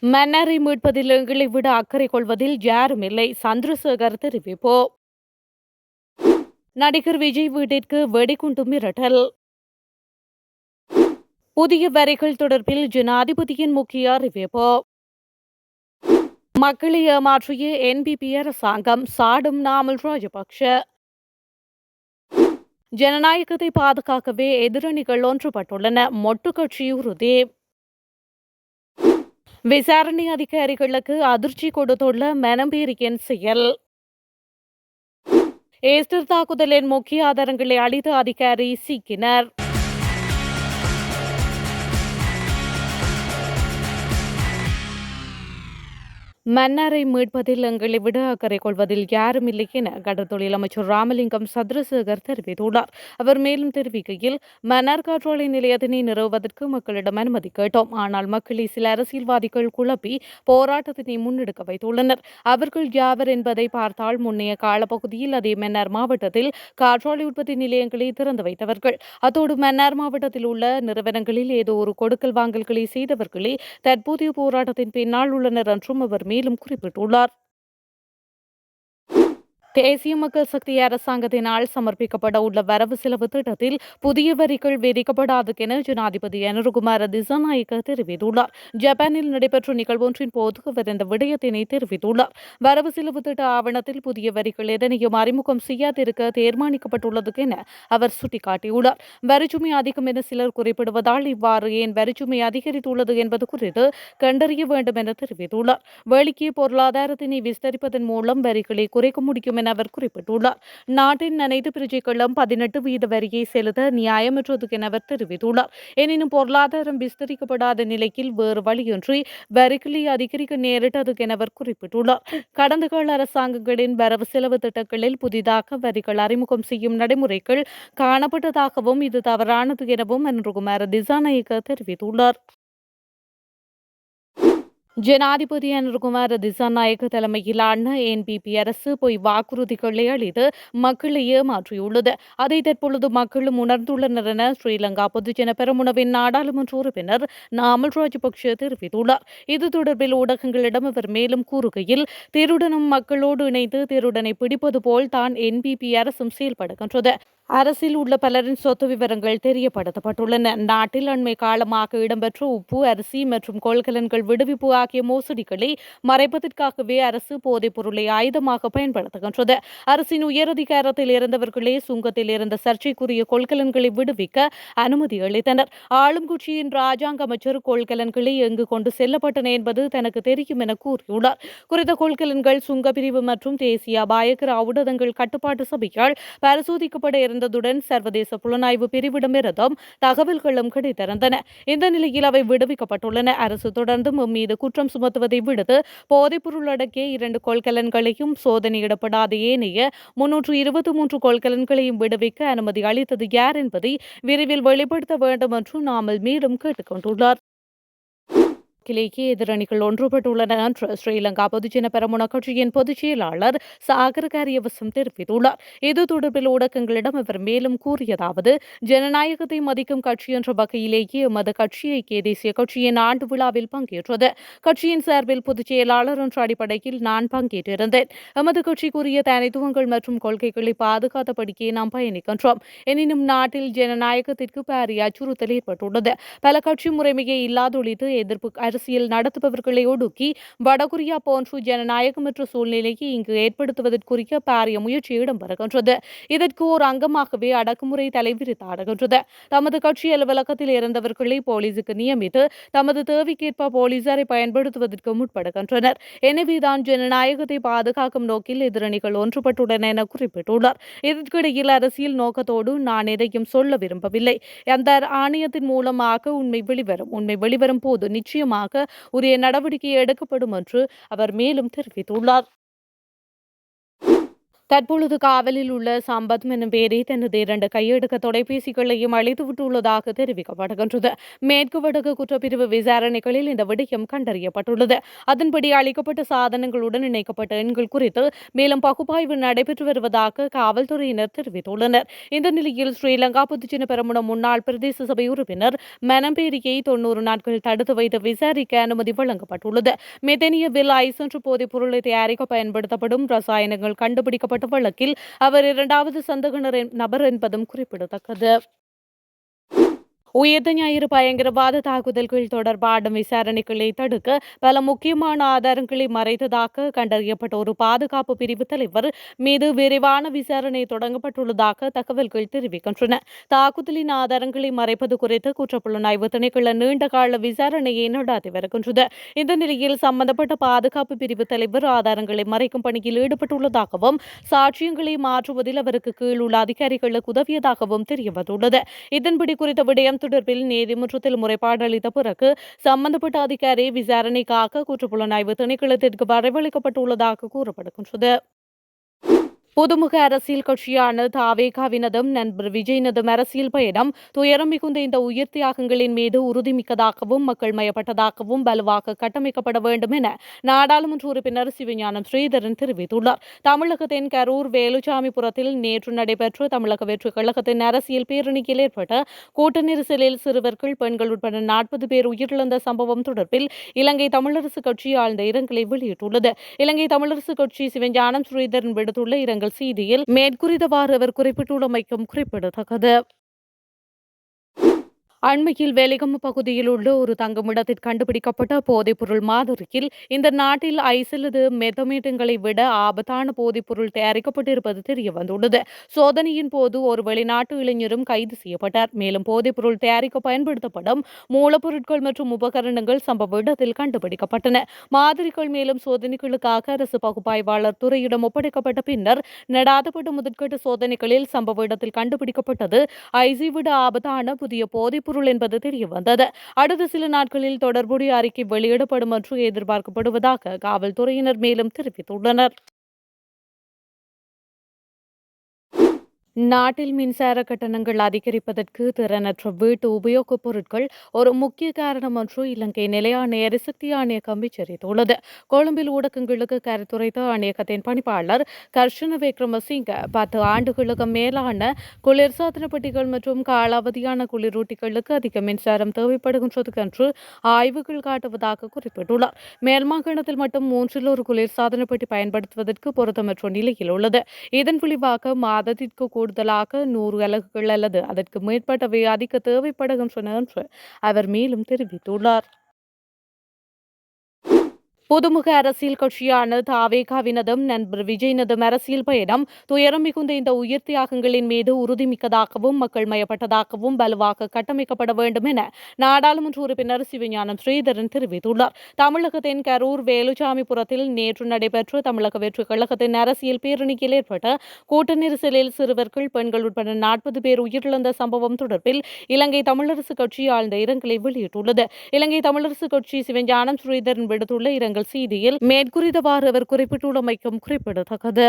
மன்னரை மீட்பதில் எங்களை விட அக்கறை கொள்வதில் யாரும் இல்லை. சந்திரசேகர் தெரிவிப்பு. நடிகர் விஜய் வீட்டிற்கு வெடிகுண்டு மிரட்டல். புதிய வரிகள் தொடர்பில் ஜனாதிபதியின் முக்கிய அறிவிப்பு. மக்களை ஏமாற்றிய என்பிபி அரசாங்கம் சாடும் நாமல் ராஜபக்ஷ. ஜனநாயகத்தை பாதுகாக்கவே எதிரணிகள் ஒன்றுபட்டுள்ளன. மொட்டு கட்சி உறுதி. விசாரணை அதிகாரிகளுக்கு அதிர்ச்சி கொடுத்துள்ள மனம்பேரியின் செயல். ஈஸ்டர் தாக்குதலின் முக்கிய ஆதாரங்களை அளித்த அதிகாரி சிக்கினர். மன்னரை மீட்பதில் எங்களை விட அக்கறை கொள்வதில் யாரும் இல்லை என கடற்தொழில் அமைச்சர் ராமலிங்கம் சந்திரசேகர் தெரிவித்துள்ளார். அவர் மேலும் தெரிவிக்கையில், மன்னார் காற்றாலை நிலையத்தினை நிறுவுவதற்கு மக்களிடம் அனுமதி கேட்டோம். ஆனால் மக்களை சில அரசியல்வாதிகள் குழப்பி போராட்டத்தினை முன்னெடுக்க வைத்துள்ளனர். அவர்கள் யாவர் என்பதை பார்த்தால் முன்னைய காலப்பகுதியில் அதே மன்னார் மாவட்டத்தில் காற்றாலை உற்பத்தி நிலையங்களை திறந்து வைத்தவர்கள். அத்தோடு மன்னார் மாவட்டத்தில் உள்ள நிறுவனங்களில் ஏதோ ஒரு கொடுக்கல் வாங்கல்களை செய்தவர்களே தற்போதைய போராட்டத்தின் பின்னால் உள்ளனர் என்றும் அவர் மேலும் குறிப்பிட்டுள்ளார். தேசிய மக்கள் சக்தி அரசாங்கத்தினால் சமர்ப்பிக்கப்பட உள்ள வரவு செலவு திட்டத்தில் புதிய வரிகள் விதிக்கப்படாது என ஜனாதிபதி அனுரகுமார திசாநாயக்க தெரிவித்துள்ளார். ஜப்பானில் நடைபெற்ற நிகழ்வொன்றின் போது அவர் இந்த விடயத்தினை தெரிவித்துள்ளார். வரவு செலவு திட்ட ஆவணத்தில் புதிய வரிகள் எதனையும் அறிமுகம் செய்யாதிருக்க தீர்மானிக்கப்பட்டுள்ளது என அவர் சுட்டிக்காட்டியுள்ளார். வரிச்சுமை அதிகம் என சிலர் குறிப்பிடுவதால் இவ்வாறு ஏன் வரிச்சுமை அதிகரித்துள்ளது என்பது குறித்து கண்டறிய வேண்டும் என தெரிவித்துள்ளார். வெளிக்கே பொருளாதாரத்தினை விஸ்தரிப்பதன் மூலம் வரிகளை குறைக்க முடியும் என அவர் குறிப்பிட்டுள்ளார். நாட்டின் அனைத்து பிரஜைகளும் 18% வரியை செலுத்த நியாயமற்றது என அவர் தெரிவித்துள்ளார். எனினும் பொருளாதாரம் விஸ்தரிக்கப்படாத நிலையில் வேறு வழியின்றி வரிகளை அதிகரிக்க நேரிட்டது என அவர் குறிப்பிட்டுள்ளார். கடந்த கால அரசாங்கங்களின் வரவு செலவு திட்டங்களில் புதிதாக வரிகள் அறிமுகம் செய்யும் நடைமுறைகள் காணப்பட்டதாகவும் இது தவறானது எனவும் அனுரகுமார திசாநாயக்க தெரிவித்துள்ளார். ஜனாதிபதி அனுரகுமார திசாநாயக்க தலைமையிலான என்பிபி அரசு பொய் வாக்குறுதிகளை அளித்து மக்களை ஏமாற்றியுள்ளது. அதை தற்பொழுது மக்களும் உணர்ந்துள்ளனர் என ஸ்ரீலங்கா பொதுஜன பெரமுனவின் நாடாளுமன்ற உறுப்பினர் நாமல் ராஜபக்ஷ தெரிவித்துள்ளார். இது தொடர்பில் ஊடகங்களிடம் அவர் மேலும் கூறுகையில், திருடனும் மக்களோடு இணைந்து திருடனை பிடிப்பது போல் தான் என்பிபி அரசும் செயல்படுகின்றது. அரசில் உள்ள பலரின் சொத்து விவரங்கள் தெரியப்படுத்தப்பட்டுள்ளன. நாட்டில் அண்மை காலமாக இடம்பெற்ற உப்பு, அரிசி மற்றும் கொள்கலன்கள் விடுவிப்பு ஆகிய மோசடிகளை மறைப்பதற்காகவே அரசு போதைப் பொருளை ஆயுதமாக பயன்படுத்துகின்றது. அரசின் உயரதிகாரத்தில் இருந்தவர்களே சுங்கத்தில் இருந்த சர்ச்சைக்குரிய கொள்கலன்களை விடுவிக்க அனுமதி அளித்தனர். ஆளும் கட்சியின் ராஜாங்க அமைச்சர் கொள்கலன்களை எங்கு கொண்டு செல்லப்பட்டன என்பது தனக்கு தெரியும் என கூறியுள்ளார். குறித்த கொள்கலன்கள் சுங்கப்பிரிவு மற்றும் தேசிய அபாயகர ஊடகங்கள் கட்டுப்பாட்டு சபையால் பரிசோதிக்கப்பட இருந்ததுடன் சர்வதேச புலனாய்வு பிரிவிடமிருந்தும் தகவல்களும் கிடைத்திருந்தன. இந்த நிலையில் அவை விடுவிக்கப்பட்டுள்ளன. அரசு தொடர்ந்து மீது குற்றம் சுமத்துவதை விடுத்து போதைப்பொருள் அடக்கிய 2 கொள்கலன்களையும் சோதனையிடப்படாத ஏனைய 323 கொள்கலன்களையும் விடுவிக்க அனுமதி அளித்தது யார் என்பதை விரைவில் வெளிப்படுத்த வேண்டும் என்று நாமல் மீண்டும் கேட்டுக் கொண்டுள்ளார். கிளைக்கு எதிரணிகள் ஒன்றுபட்டுள்ளன என்று ஸ்ரீலங்கா பொதுஜன பெரமுன கட்சியின் பொதுச் செயலாளர் சாகர காரியவசம் தெரிவித்துள்ளார். இது தொடர்பில் ஊடகங்களிடம் அவர் மேலும் கூறியதாவது, ஜனநாயகத்தை மதிக்கும் கட்சி என்ற வகையிலேயே எமது கட்சி ஐக்கிய தேசிய கட்சியின் ஆண்டு விழாவில் பங்கேற்றது. கட்சியின் சார்பில் பொதுச் செயலாளர் என்ற அடிப்படையில் நான் பங்கேற்றிருந்தேன். எமது கட்சிக்குரிய தனித்துவங்கள் மற்றும் கொள்கைகளை பாதுகாத்தபடியே நாம் பயணிக்கின்றோம். எனினும் நாட்டில் ஜனநாயகத்திற்கு பாரிய அச்சுறுத்தல் ஏற்பட்டுள்ளது. பல கட்சி முறைமையை இல்லாதொழித்து எதிர்ப்பு அரசியல் நடத்துபவர்களை ஒடுக்கி வடகொரியா போன்று ஜனநாயகமற்ற சூழ்நிலையை இங்கு ஏற்படுத்துவதற்குரிய பாரிய முயற்சி இடம்பெறுகின்றது. இதற்கு ஓர் அங்கமாகவே அடக்குமுறை தலைவிரித்தாடுகின்றது. தமது கட்சி அலுவலகத்தில் இருந்தவர்களை போலீசுக்கு நியமித்து தமது தேவைக்கேற்ப போலீசாரை பயன்படுத்துவதற்கு முற்படுகின்றனர். எனவேதான் ஜனநாயகத்தை பாதுகாக்கும் நோக்கில் எதிரணிகள் ஒன்றுபட்டுள்ளன என குறிப்பிட்டுள்ளார். இதற்கிடையில் அரசியல் நோக்கத்தோடு நான் எதையும் சொல்ல விரும்பவில்லை. அந்த ஆணையத்தின் மூலமாக உண்மை வெளிவரும் போது நிச்சயமாக உரிய நடவடிக்கை எடுக்கப்படும் என்று அவர் மேலும் தெரிவித்துள்ளார். தற்பொழுது காவலில் உள்ள சம்பத் எனும் பேரை தனது 2 கையடக்க தொலைபேசிகளையும் அளித்துவிட்டுள்ளதாக தெரிவிக்கப்படுகின்றது. மேற்கு வடக்கு குற்றப்பிரிவு விசாரணைகளில் இந்த விடயம் கண்டறியப்பட்டுள்ளது. அதன்படி அளிக்கப்பட்ட சாதனங்களுடன் இணைக்கப்பட்ட எண்கள் குறித்து மேலும் பகுப்பாய்வு நடைபெற்று வருவதாக காவல்துறையினர் தெரிவித்துள்ளனர். இந்த நிலையில் ஸ்ரீலங்கா பொதுஜன பெரமுன முன்னாள் பிரதேச சபை உறுப்பினர் மனம்பேரியை 90 நாட்கள் தடுத்து வைத்து விசாரிக்க அனுமதி வழங்கப்பட்டுள்ளது. மெதனியவில் ஐஸ் என்ற போதைப் பொருளை தயாரிக்க பயன்படுத்தப்படும் ரசாயனங்கள் கண்டுபிடிக்கப்பட்ட வழக்கில் அவர் 2வது சந்தேக நபர் என்பதும் குறிப்பிடத்தக்கது. உயிர்த்த ஞாயிறு பயங்கரவாத தாக்குதல்கள் தொடர்பான விசாரணைகளை தடுக்க பல முக்கியமான ஆதாரங்களை மறைத்ததாக கண்டறியப்பட்ட ஒரு பாதுகாப்பு பிரிவு தலைவர் மீது விரிவான விசாரணை தொடங்கப்பட்டுள்ளதாக தகவல்கள் தெரிவிக்கின்றன. தாக்குதலின் ஆதாரங்களை மறைப்பது குறித்து குற்றப்புலனாய்வு திணைக்கள நீண்டகால விசாரணையை நடத்தி வருகின்றது. இந்த நிலையில் சம்பந்தப்பட்ட பாதுகாப்பு பிரிவு தலைவர் ஆதாரங்களை மறைக்கும் பணியில் ஈடுபட்டுள்ளதாகவும் சாட்சியங்களை மாற்றுவதில் அவருக்கு கீழ் உள்ள அதிகாரிகளுக்கு உதவியதாகவும் தெரியவந்துள்ளது. இதன்படி குறித்த விடயம் தொடர்பில் நீதிமன்றத்தில் முறைப்பாடு அளித்த பிறகு சம்பந்தப்பட்ட அதிகாரி விசாரணைக்காக குற்றப்புலனாய்வு திணைக்களத்திற்கு வரவழைக்கப்பட்டுள்ளதாக கூறப்படுகின்றது. புதுமுக அரசியல் கட்சியான தாவேகாவினதும் நண்பர் விஜயினதும் அரசியல் பயணம் துயரம் மிகுந்த இந்த உயிர் தியாகங்களின் மீது உறுதிமிக்கதாகவும் மக்கள் மயப்பட்டதாகவும் வலுவாக கட்டமைக்கப்பட வேண்டும் என நாடாளுமன்ற உறுப்பினர் சிவஞானம் ஸ்ரீதரன் தெரிவித்துள்ளார். தமிழகத்தின் கரூர் வேலுச்சாமிபுரத்தில் நேற்று நடைபெற்ற தமிழக வெற்றி கழகத்தின் அரசியல் பேரணியில் ஏற்பட்ட கூட்ட நெரிசலில் சிறுவர்கள், பெண்கள் உட்பட 40 பேர் உயிரிழந்த சம்பவம் தொடர்பில் இலங்கை தமிழரசு கட்சி ஆழ்ந்த இரங்கலை வெளியிட்டுள்ளது. இலங்கை தமிழரசு கட்சி சிவஞானம் ஸ்ரீதரன் விடுத்துள்ள இரங்கல் செய்தியில் மேற்குறித்தவாறு அவர் குறிப்பிட்டுள்ளமைக்கும் குறிப்பிடத்தக்கது. அண்மையில் வேலிகம பகுதியில் உள்ள ஒரு தங்குமிடத்தில் கண்டுபிடிக்கப்பட்ட போதைப்பொருள் மாதிரியில் இந்த நாட்டில் ஐஸ் அல்லது மெத்தமேட்டங்களை விட ஆபத்தான போதைப்பொருள் தயாரிக்கப்பட்டிருப்பது தெரியவந்துள்ளது. சோதனையின் போது ஒரு வெளிநாட்டு இளைஞரும் கைது செய்யப்பட்டார். மேலும் போதைப்பொருள் தயாரிக்க பயன்படுத்தப்படும் மூலப்பொருட்கள் மற்றும் உபகரணங்கள் சம்பவ இடத்தில் கண்டுபிடிக்கப்பட்டன. மாதிரிகள் மேலும் சோதனைகளுக்காக அரசு பகுப்பாய்வாளர் துறையிடம் ஒப்படைக்கப்பட்ட பின்னர் நடாத்தப்பட்ட முதற்கட்ட சோதனைகளில் சம்பவ இடத்தில் கண்டுபிடிக்கப்பட்டது ஐஸை விட ஆபத்தான புதிய போதைப்பொருள் என்பது தெரியவந்தது. அடுத்த சில நாட்களில் தொடர்புடைய அறிக்கை வெளியிடப்படும் என்று எதிர்பார்க்கப்படுவதாக காவல்துறையினர் மேலும் தெரிவித்துள்ளனர். நாட்டில் மின்சார கட்டணங்கள் அதிகரிப்பதற்கு திறனற்ற வீட்டு உபயோகப் பொருட்கள் ஒரு முக்கிய காரணம் என்று இலங்கை நிலையான எரிசக்தி ஆணையகம் எச்சரித்துள்ளது. கொழும்பில் ஊடகங்களுக்கு கருத்துரைத்த ஆணையகத்தின் பணிப்பாளர் கர்ஷன விக்ரமசிங்க 10 ஆண்டுகளுக்கு மேலான குளிர்சாதன பெட்டிகள் மற்றும் காலாவதியான குளிரூட்டிகளுக்கு அதிக மின்சாரம் தேவைப்படுகின்றது என்று ஆய்வுகள் காட்டுவதாக குறிப்பிட்டுள்ளார். மேல் மாகாணத்தில் மட்டும் 1 குளிர்சாதன பெட்டி பயன்படுத்துவதற்கு பொருத்தமற்ற நிலையில் உள்ளது. இதன் விளைவாக மாதத்திற்கு கூடுதலாக 100 அலகுகள் அல்லது அதற்கு மேற்பட்டவை அதிக தேவைப்படுகின்றன என்று அவர் மேலும் தெரிவித்துள்ளார். புதுமுக அரசியல் கட்சியான தாவேகாவினதும் நண்பர் விஜயினதும் அரசியல் பயணம் துயரம் மிகுந்த இந்த உயிர் தியாகங்களின் மீது உறுதிமிக்கதாகவும் மக்கள் மயப்பட்டதாகவும் வலுவாக கட்டமைக்கப்பட வேண்டும் என நாடாளுமன்ற உறுப்பினர் சிவஞானம் ஸ்ரீதரன் தெரிவித்துள்ளார். தமிழகத்தின் கரூர் வேலுச்சாமிபுரத்தில் நேற்று நடைபெற்ற தமிழக வெற்றி கழகத்தின் அரசியல் பேரணியில் ஏற்பட்ட கூட்ட நெரிசலில் சிறுவர்கள், பெண்கள் உட்பட 40 பேர் உயிரிழந்த சம்பவம் தொடர்பில் இலங்கை தமிழரசு கட்சி ஆழ்ந்த இரங்கலை வெளியிட்டுள்ளது. இலங்கை தமிழரசு கட்சி சிவஞானம் ஸ்ரீதரன் விடுத்துள்ள இரங்கல் செய்தியில் மேற்குறித்தவாறு அவர் குறிப்பிட்டுள்ளமைக்கும் குறிப்பிடத்தக்கது.